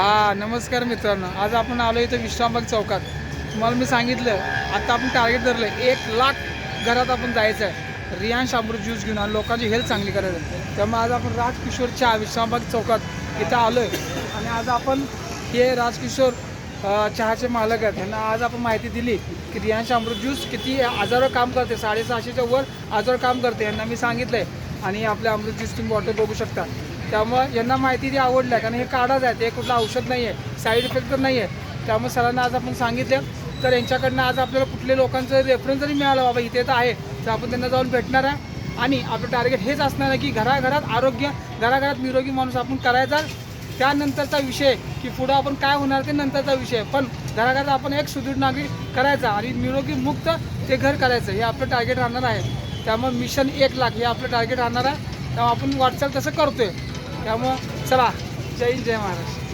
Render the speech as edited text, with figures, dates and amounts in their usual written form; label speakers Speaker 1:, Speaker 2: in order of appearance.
Speaker 1: नमस्कार मित्रांनो. आज आपण आलो इथं विश्रामबाग चौकात. तुम्हाला मी सांगितलं आता आपण टार्गेट धरलं 1,00,000 घरात आपण जायचं आहे रियांश अमृत ज्यूस घेऊन आणि लोकांची हेल्थ चांगली करायचं. त्यामुळे आज आपण राजकिशोर चहा विश्रामबाग चौकात इथं आलो आहे आणि आज आपण हे राजकिशोर चहाचे मालक आहेत. त्यांना आज आपण माहिती दिली की रियांश अमृत ज्यूस किती आजारावर काम करते, 650च्या वर आजारावर काम करते. यांना मी सांगितलं आहे आणि आपल्या अमृत ज्यूस तुम्ही बॉटल बघू शकता. त्यामुळे यांना माहिती ती आवडली आहे कारण हे काढाच आहे, ते कुठलं औषध नाही आहे, साईड इफेक्ट तर नाही आहे. त्यामुळे सरांना आज आपण सांगितलं तर यांच्याकडनं आज आपल्याला कुठल्या लोकांचं रेफरन्स जरी मिळालं बाबा इथे तर आहे तर आपण त्यांना जाऊन भेटणार आहे. आणि आपलं टार्गेट हेच असणार आहे की घराघरात आरोग्य, घराघरात निरोगी माणूस आपण करायचा. त्यानंतरचा विषय की पुढं आपण काय होणार ते नंतरचा विषय, पण घराघरात आपण एक सुदृढ नागरिक करायचा आणि निरोगी मुक्त ते घर करायचं हे आपलं टार्गेट राहणार आहे. त्यामुळे मिशन 1,00,000 हे आपलं टार्गेट राहणार आहे. त्यामुळे आपण वाटचाल तसं करतोय. त्यामुळं चला, जय हिंद, जय महाराष्ट्र.